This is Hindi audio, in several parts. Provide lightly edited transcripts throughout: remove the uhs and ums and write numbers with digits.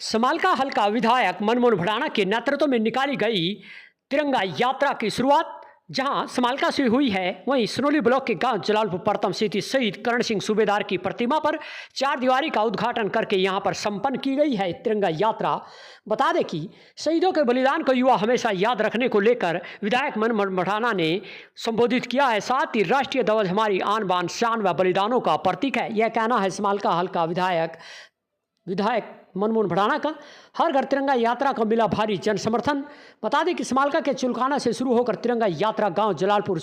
समालका हल्का विधायक मनमोहन भड़ाना के नेतृत्व में निकाली गई तिरंगा यात्रा की शुरुआत जहां समालका से हुई है, वहीं सनोली ब्लॉक के गांव जलालपुर परतम स्थित शहीद करण सिंह सूबेदार की प्रतिमा पर चार दीवारी का उद्घाटन करके यहां पर संपन्न की गई है तिरंगा यात्रा। बता दें कि शहीदों के बलिदान को युवा हमेशा याद रखने को लेकर विधायक मनमोहन भड़ाना ने संबोधित किया है। साथ ही राष्ट्रीय ध्वज हमारी आन बान शान व बलिदानों का प्रतीक है, यह कहना है समालका हल्का विधायक मनमोहन भड़ाना का। हर घर तिरंगा यात्रा को मिला भारी जन समर्थन। बता दें कि समालका के चुलकाना से शुरू होकर तिरंगा यात्रा गांव जलालपुर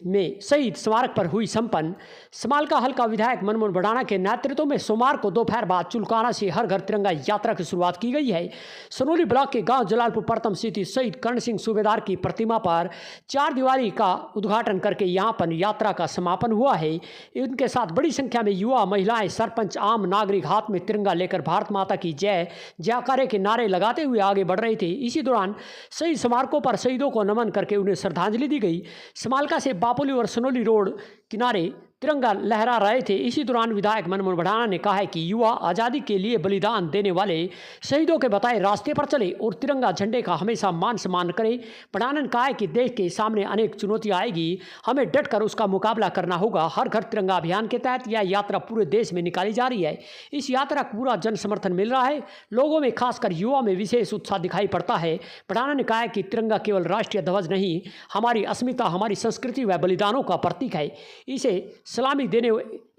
में शहीद स्मारक पर हुई संपन्न। समालका हल्का विधायक मनमोहन भड़ाना के नेतृत्व में सोमवार को दोपहर बाद चुलकाना से हर घर तिरंगा यात्रा की शुरुआत की गई है। सनोली ब्लॉक के गांव जलालपुर परतम स्थित शहीद करण सिंह सूबेदार की प्रतिमा पर चार दीवारी का उद्घाटन करके यहां पर यात्रा का समापन हुआ है। इनके साथ बड़ी संख्या में युवा, महिलाएं, सरपंच, आम नागरिक हाथ में तिरंगा लेकर भारत माता की जय जयकारे के नारे लगाते हुए आगे बढ़ रहे थे। इसी दौरान शहीद स्मारकों पर शहीदों को नमन करके उन्हें श्रद्धांजलि दी गई। समालका से बापोली और सनोली रोड किनारे तिरंगा लहरा रहे थे। इसी दौरान विधायक मनमोहन भड़ाना ने कहा है कि युवा आज़ादी के लिए बलिदान देने वाले शहीदों के बताए रास्ते पर चले और तिरंगा झंडे का हमेशा मान सम्मान करें। भड़ाना ने कहा है कि देश के सामने अनेक चुनौतियां आएगी, हमें डटकर उसका मुकाबला करना होगा। हर घर तिरंगा अभियान के तहत यह यात्रा पूरे देश में निकाली जा रही है। इस यात्रा को पूरा जन समर्थन मिल रहा है। लोगों में खासकर युवा में विशेष उत्साह दिखाई पड़ता है। भड़ाना ने कहा है कि तिरंगा केवल राष्ट्रीय ध्वज नहीं, हमारी अस्मिता, हमारी संस्कृति व बलिदानों का प्रतीक है। इसे सलामी देने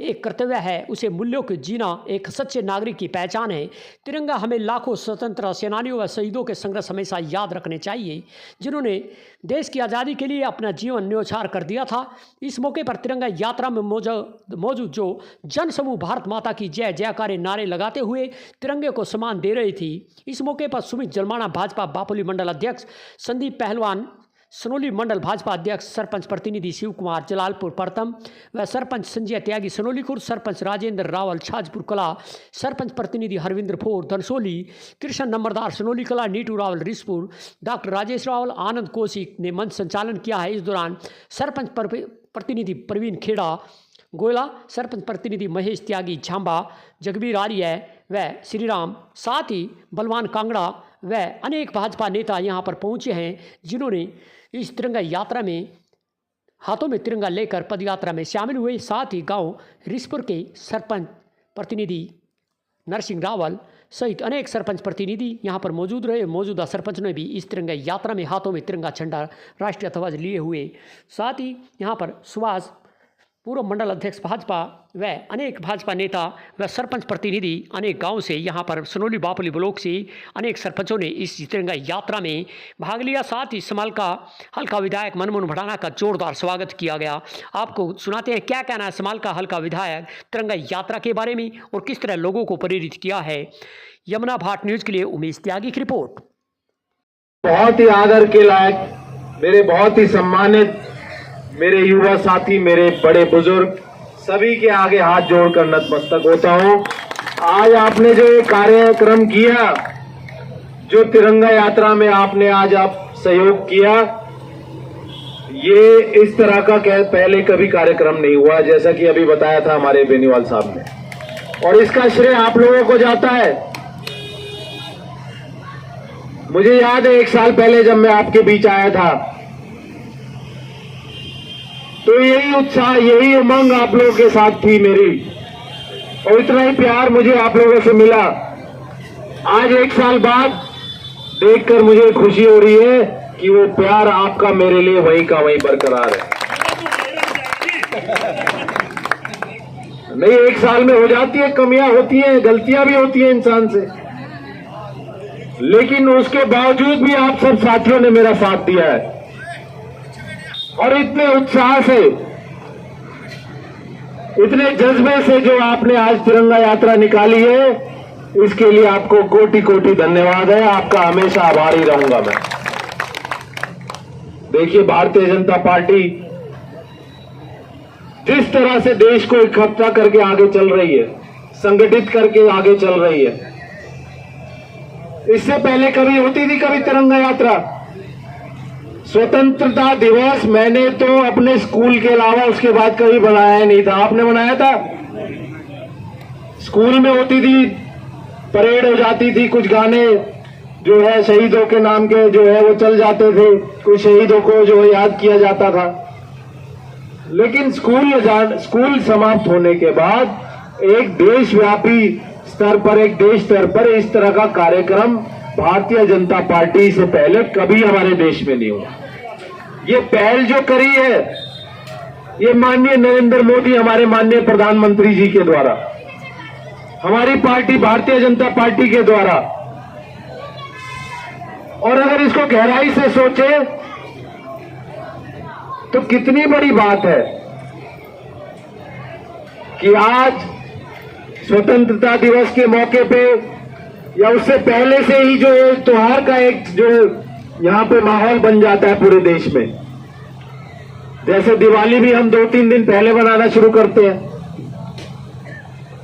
एक कर्तव्य है, उसे मूल्यों को जीना एक सच्चे नागरिक की पहचान है। तिरंगा हमें लाखों स्वतंत्रता सेनानियों व शहीदों के संघर्ष हमेशा याद रखने चाहिए, जिन्होंने देश की आज़ादी के लिए अपना जीवन न्योछावर कर दिया था। इस मौके पर तिरंगा यात्रा में मौजूद जो जन समूह भारत माता की जय जयकारे नारे लगाते हुए तिरंगे को सम्मान दे रही थी। इस मौके पर सुमित जलमाना भाजपा बापोली मंडल अध्यक्ष, संदीप पहलवान सनोली मंडल भाजपा अध्यक्ष, सरपंच प्रतिनिधि शिव कुमार जलालपुर परतम व सरपंच संजय त्यागी सनोली खुर्द, सरपंच राजेंद्र रावल छाजपुर कला, सरपंच प्रतिनिधि हरविंद्र फोर धनसोली, कृष्ण नंबरदार सनोली कला, नीटू रावल रिसपुर, डॉक्टर राजेश रावल, आनंद कौशिक ने मंच संचालन किया है। इस दौरान सरपंच प्रतिनिधि प्रवीण खेड़ा गोयला, सरपंच प्रतिनिधि महेश त्यागी झांबा, जगबीर आर्य व श्रीराम, साथ ही बलवान कांगड़ा व अनेक भाजपा नेता यहाँ पर पहुँचे हैं, जिन्होंने इस तिरंगा यात्रा में हाथों में तिरंगा लेकर पदयात्रा में शामिल हुए। साथ ही गांव रिसपुर के सरपंच प्रतिनिधि नरसिंह रावल सहित अनेक सरपंच प्रतिनिधि यहाँ पर मौजूद रहे। मौजूदा सरपंच ने भी इस तिरंगा यात्रा में हाथों में तिरंगा झंडा राष्ट्रीय ध्वज लिए हुए। साथ ही यहाँ पर सुभाष पूर्व मंडल अध्यक्ष भाजपा व अनेक भाजपा नेता व सरपंच प्रतिनिधि अनेक गांव से यहाँ पर सनोली बापोली ब्लॉक से अनेक सरपंचों ने इस तिरंगा यात्रा में भाग लिया। साथ ही समालका हल्का विधायक मनमोहन भड़ाना का जोरदार स्वागत किया गया। आपको सुनाते हैं क्या कहना है समालका हल्का विधायक तिरंगा यात्रा के बारे में और किस तरह लोगों को प्रेरित किया है। यमुना भाट न्यूज के लिए उमेश त्यागी की रिपोर्ट। बहुत ही आदर के लायक, मेरे बहुत ही सम्मानित मेरे युवा साथी, मेरे बड़े बुजुर्ग, सभी के आगे हाथ जोड़कर नतमस्तक होता हूं। आज आपने जो ये कार्यक्रम किया, जो तिरंगा यात्रा में आपने आज आप सहयोग किया, ये इस तरह का पहले कभी कार्यक्रम नहीं हुआ, जैसा कि अभी बताया था हमारे बेनीवाल साहब ने, और इसका श्रेय आप लोगों को जाता है। मुझे याद है 1 साल पहले जब मैं आपके बीच आया था, तो यही उत्साह, यही उमंग आप लोगों के साथ थी मेरी, और इतना ही प्यार मुझे आप लोगों से मिला। आज 1 साल बाद देखकर मुझे खुशी हो रही है कि वो प्यार आपका मेरे लिए वहीं का वहीं बरकरार है। नहीं, 1 साल में हो जाती है, कमियां होती हैं, गलतियां भी होती हैं इंसान से, लेकिन उसके बावजूद भी आप सब साथियों ने मेरा साथ दिया है और इतने उत्साह से, इतने जज्बे से जो आपने आज तिरंगा यात्रा निकाली है, इसके लिए आपको कोटि कोटि धन्यवाद है। आपका हमेशा आभारी रहूंगा मैं। देखिए, भारतीय जनता पार्टी जिस तरह से देश को इकट्ठा करके आगे चल रही है, संगठित करके आगे चल रही है, इससे पहले कभी होती थी कभी तिरंगा यात्रा? स्वतंत्रता दिवस मैंने तो अपने स्कूल के अलावा उसके बाद कभी बनाया नहीं था। आपने बनाया था? स्कूल में होती थी परेड हो जाती थी, कुछ गाने जो है शहीदों के नाम के जो है वो चल जाते थे, कुछ शहीदों को जो है याद किया जाता था। लेकिन स्कूल समाप्त होने के बाद एक देशव्यापी स्तर पर, एक देश स्तर पर इस तरह का कार्यक्रम भारतीय जनता पार्टी से पहले कभी हमारे देश में नहीं हुआ। ये पहल जो करी है ये माननीय नरेंद्र मोदी, हमारे माननीय प्रधानमंत्री जी के द्वारा, हमारी पार्टी भारतीय जनता पार्टी के द्वारा, और अगर इसको गहराई से सोचे तो कितनी बड़ी बात है कि आज स्वतंत्रता दिवस के मौके पे या उससे पहले से ही जो त्योहार का एक जो यहां पे माहौल बन जाता है पूरे देश में। जैसे दिवाली भी हम 2-3 दिन पहले मनाना शुरू करते हैं,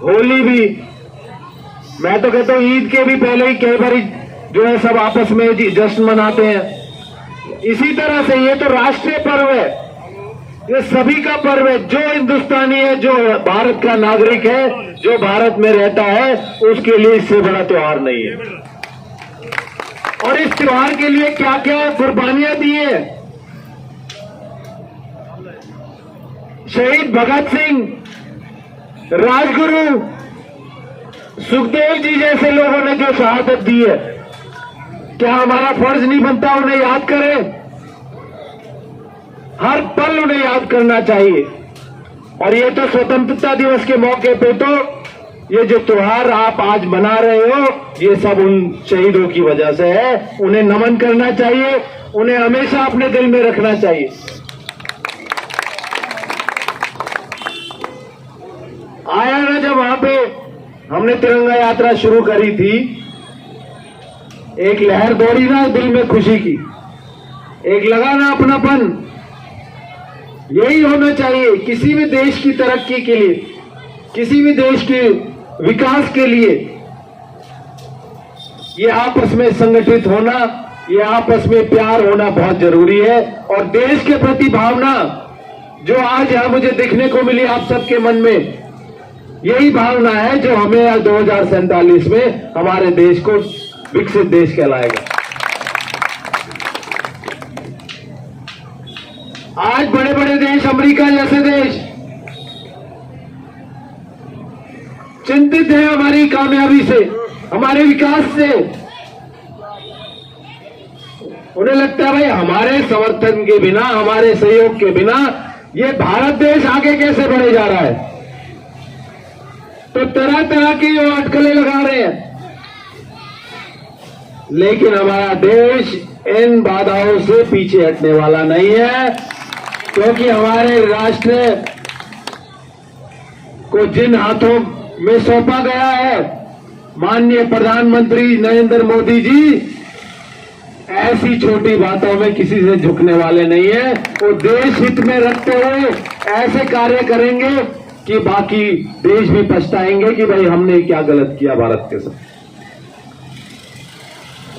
होली भी, मैं तो कहता हूं ईद के भी पहले ही कई बार जो है सब आपस में जश्न मनाते हैं। इसी तरह से ये तो राष्ट्रीय पर्व है, ये सभी का पर्व है। जो हिंदुस्तानी है, जो भारत का नागरिक है, जो भारत में रहता है, उसके लिए इससे बड़ा त्योहार नहीं है। और इस त्योहार के लिए क्या क्या कुर्बानियां दी है। शहीद भगत सिंह, राजगुरु सुखदेव जी जैसे लोगों ने जो शहादत दी है, क्या हमारा फर्ज नहीं बनता उन्हें याद करें? हर पल उन्हें याद करना चाहिए। और ये तो स्वतंत्रता दिवस के मौके पे तो ये जो त्योहार आप आज मना रहे हो, ये सब उन शहीदों की वजह से है। उन्हें नमन करना चाहिए, उन्हें हमेशा अपने दिल में रखना चाहिए। आया ना जब वहां पे हमने तिरंगा यात्रा शुरू करी थी, एक लहर दौड़ी ना दिल में खुशी की, एक लगा ना अपनापन। यही होना चाहिए किसी भी देश की तरक्की के लिए, किसी भी देश के विकास के लिए। ये आपस में संगठित होना, ये आपस में प्यार होना बहुत जरूरी है। और देश के प्रति भावना जो आज यहां मुझे देखने को मिली आप सबके मन में, यही भावना है जो हमें 2047 में हमारे देश को विकसित देश कहलाएगा। आज बड़े बड़े देश, अमेरिका जैसे देश चिंतित है हमारी कामयाबी से, हमारे विकास से। उन्हें लगता है भाई हमारे समर्थन के बिना, हमारे सहयोग के बिना ये भारत देश आगे कैसे बढ़े जा रहा है। तो तरह तरह की वो अटकलें लगा रहे हैं। लेकिन हमारा देश इन बाधाओं से पीछे हटने वाला नहीं है, क्योंकि हमारे राष्ट्र को जिन हाथों में सौंपा गया है, माननीय प्रधानमंत्री नरेंद्र मोदी जी ऐसी छोटी बातों में किसी से झुकने वाले नहीं है। वो देश हित में रखते हुए ऐसे कार्य करेंगे कि बाकी देश भी पछताएंगे कि भाई हमने क्या गलत किया भारत के साथ।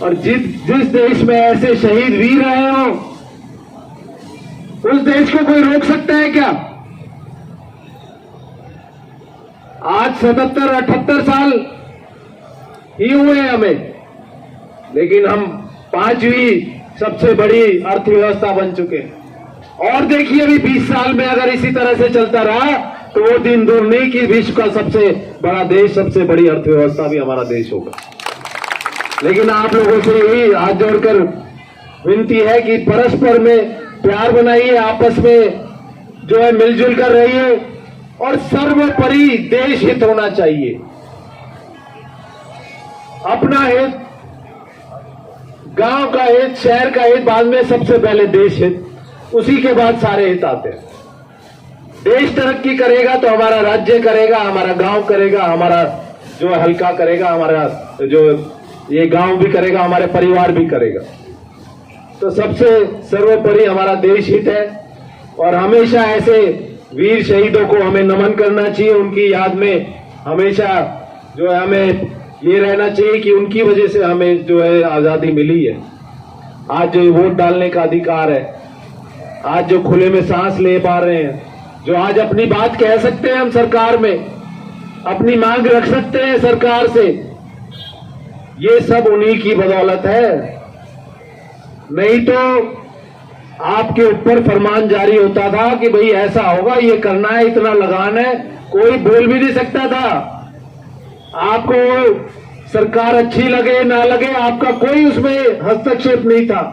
और जिस देश में ऐसे शहीद वीर रहे हो, उस देश को कोई रोक सकता है क्या? आज 77-78 साल ही हुए हमें, लेकिन हम 5वीं सबसे बड़ी अर्थव्यवस्था बन चुके हैं। और देखिए अभी 20 साल में अगर इसी तरह से चलता रहा तो वो दिन दूर नहीं कि विश्व का सबसे बड़ा देश, सबसे बड़ी अर्थव्यवस्था भी हमारा देश होगा। लेकिन आप लोगों से यही हाथ जोड़कर विनती है कि परस्पर में प्यार बनाइए, आपस में जो है मिलजुल कर रहिए, और सर्वोपरि देश हित होना चाहिए। अपना हित, गांव का हित, शहर का हित बाद में, सबसे पहले देश हित, उसी के बाद सारे हित आते हैं। देश तरक्की करेगा तो हमारा राज्य करेगा, हमारा गांव करेगा, हमारा जो हल्का करेगा, हमारा जो ये गांव भी करेगा, हमारे परिवार भी करेगा। तो सबसे सर्वोपरि हमारा देश हित है। और हमेशा ऐसे वीर शहीदों को हमें नमन करना चाहिए। उनकी याद में हमेशा जो है हमें ये रहना चाहिए कि उनकी वजह से हमें जो है आजादी मिली है। आज जो वोट डालने का अधिकार है, आज जो खुले में सांस ले पा रहे हैं, जो आज अपनी बात कह सकते हैं हम सरकार में, अपनी मांग रख सकते हैं सरकार से, ये सब उन्हीं की बदौलत है, नहीं तो आपके ऊपर फरमान जारी होता था कि भाई ऐसा होगा, ये करना है, इतना लगान है, कोई बोल भी नहीं सकता था। आपको सरकार अच्छी लगे ना लगे, आपका कोई उसमें हस्तक्षेप नहीं था।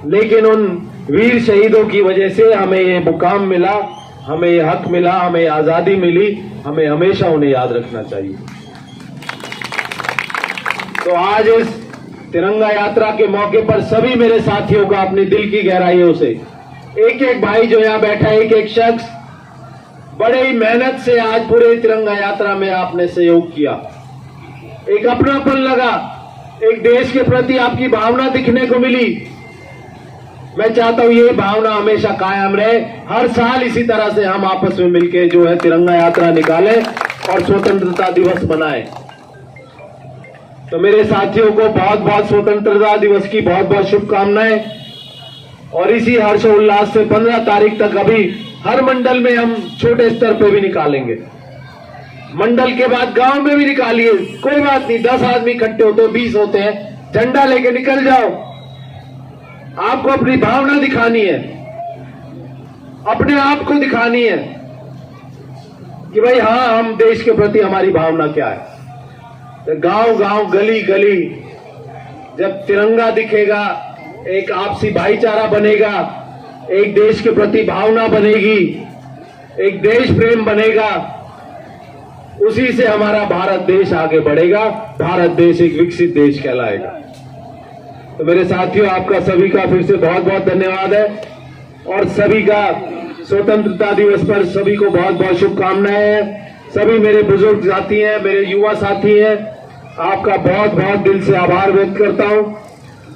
लेकिन उन वीर शहीदों की वजह से हमें ये मुकाम मिला, हमें ये हक मिला, हमें आजादी मिली। हमें हमेशा उन्हें याद रखना चाहिए। तो आज इस तिरंगा यात्रा के मौके पर सभी मेरे साथियों का अपनी दिल की गहराइयों से, एक एक भाई जो यहां बैठा है, एक एक शख्स बड़े ही मेहनत से आज पूरे तिरंगा यात्रा में आपने सहयोग किया। एक अपनापन लगा, एक देश के प्रति आपकी भावना दिखने को मिली। मैं चाहता हूं ये भावना हमेशा कायम रहे। हर साल इसी तरह से हम आपस में मिलकर जो है तिरंगा यात्रा निकालें और स्वतंत्रता दिवस मनाएं। तो मेरे साथियों को बहुत बहुत स्वतंत्रता दिवस की बहुत बहुत शुभकामनाएं। और इसी हर्षोल्लास से 15 तारीख तक अभी हर मंडल में हम छोटे स्तर पे भी निकालेंगे। मंडल के बाद गांव में भी निकालिए, कोई बात नहीं। 10 आदमी इकट्ठे होते हो, 20 होते हैं, झंडा लेके निकल जाओ। आपको अपनी भावना दिखानी है, अपने आप को दिखानी है कि भाई हाँ, हम देश के प्रति हमारी भावना क्या है। तो गांव गांव, गली गली जब तिरंगा दिखेगा, एक आपसी भाईचारा बनेगा, एक देश के प्रति भावना बनेगी, एक देश प्रेम बनेगा, उसी से हमारा भारत देश आगे बढ़ेगा। भारत देश एक विकसित देश कहलाएगा। तो मेरे साथियों, आपका सभी का फिर से बहुत बहुत धन्यवाद है और सभी का स्वतंत्रता दिवस पर सभी को बहुत बहुत शुभकामनाएं हैं। सभी मेरे बुजुर्ग साथी हैं, मेरे युवा साथी हैं, आपका बहुत बहुत दिल से आभार व्यक्त करता हूं।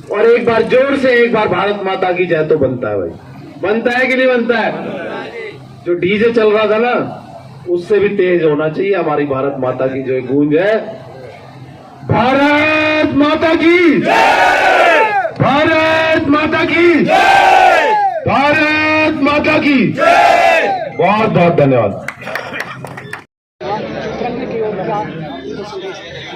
और एक बार जोर से एक बार भारत माता की जय तो बनता है भाई, बनता है कि नहीं बनता है? जो डीजे चल रहा था ना, उससे भी तेज होना चाहिए हमारी भारत माता की जो गूंज है। भारत माता की जय! भारत माता की जय! भारत माता की जय! बहुत बहुत धन्यवाद।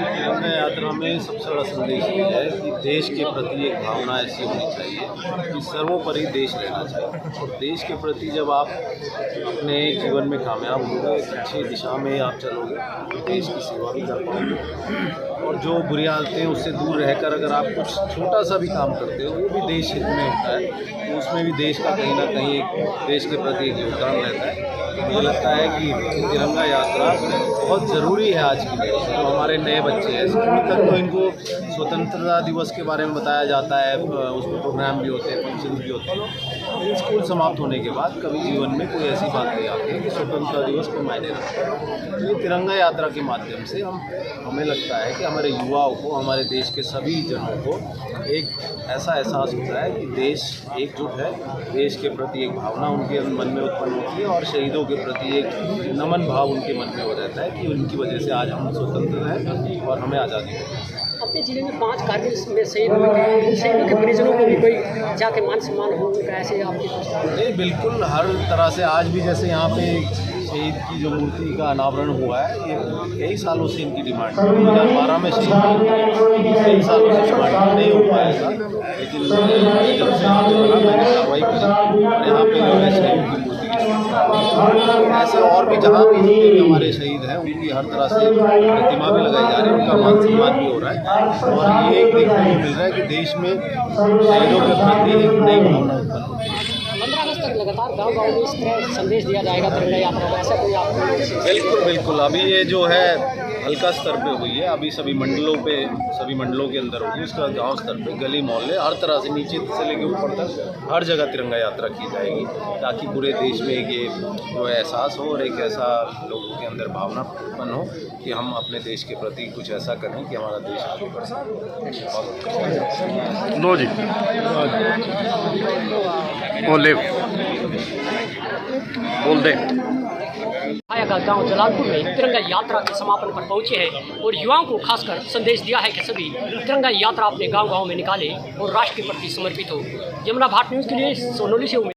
तिरंगा यात्रा में सबसे बड़ा संदेश ये है कि देश के प्रति एक भावना ऐसी होनी चाहिए कि सर्वोपरि देश रहना चाहिए। और देश के प्रति जब आप अपने जीवन में कामयाब होंगे, अच्छी दिशा में आप चलोगे, देश की सेवा भी कर पाओगे। और जो बुरी आदतें हैं उससे दूर रहकर अगर आप कुछ छोटा सा भी काम करते हो, वो भी देश हित में होता है, तो उसमें भी देश का कहीं ना कहीं एक देश के प्रति एक योगदान रहता है। मुझे लगता है कि तिरंगा यात्रा बहुत ज़रूरी है आज की डेट में। जो हमारे नए बच्चे हैं, स्कूल तक तो इनको स्वतंत्रता दिवस के बारे में बताया जाता है, उसमें प्रोग्राम भी होते हैं, फंक्शन भी होते हैं, लेकिन स्कूल समाप्त होने के बाद कभी जीवन में कोई ऐसी बात नहीं आती है कि स्वतंत्रता दिवस को मायने रखता है। तो ये तिरंगा यात्रा के माध्यम से हमें लगता है कि हमारे युवाओं को, हमारे देश के सभी जनों को एक ऐसा एहसास होता है कि देश एकजुट है, देश के प्रति एक भावना उनके मन में उत्पन्न होती है और शहीदों के प्रति एक नमन भाव उनके मन में हो जाता है कि उनकी वजह से आज हम स्वतंत्र हैं और हमें आज़ादी मिली। अपने जिले में 5 कारगिल में शहीद हुए थे, शहीदों के परिजनों को भी कोई जाके मान सम्मान हो, उनका ऐसे आपकी? नहीं, बिल्कुल हर तरह से। आज भी जैसे यहाँ पे शहीद की जो मूर्ति का अनावरण हुआ है, ये कई सालों से इनकी डिमांड थी। 2012 में शहीद कई सालों से डिमांड नहीं हो पाया था, लेकिन जब से यहाँ पे बना, मैंने कार्रवाई की और यहाँ पे जो है शहीद की मूर्ति की ऐसे और भी जहाँ भी जितने भी हमारे शहीद हैं उनकी हर तरह से प्रतिमा भी लगाई जा रही है, उनका मान सम्मान भी हो रहा है। और ये एक देखने को मिल रहा है कि देश में शहीदों के प्रति एक नई भावना उत्पन्न होती है। 15 अगस्त तक लगातार गाँव-गाँव में इस तरह संदेश दिया जाएगा तिरंगा यात्रा का, ऐसा कोई आपको? बिल्कुल बिल्कुल। अभी ये जो है हल्का स्तर पे हुई है, अभी सभी मंडलों के अंदर होगी। उसका गांव स्तर पे, गली मोहल्ले, हर तरह से नीचे से लेकर ऊपर तक हर जगह तिरंगा यात्रा की जाएगी, ताकि पूरे देश में एक ये जो है एहसास हो और एक ऐसा लोगों के अंदर भावना उत्पन्न हो कि हम अपने देश के प्रति कुछ ऐसा करें कि हमारा देश आगे बढ़ सके। नो जी, बोल दे। गांव जलालपुर में तिरंगा यात्रा के समापन पर पहुंचे हैं और युवाओं को खासकर संदेश दिया है कि सभी तिरंगा यात्रा अपने गांव-गांव में निकाले और राष्ट्र के प्रति समर्पित हो। यमुना भारत न्यूज़ के लिए सोनोली से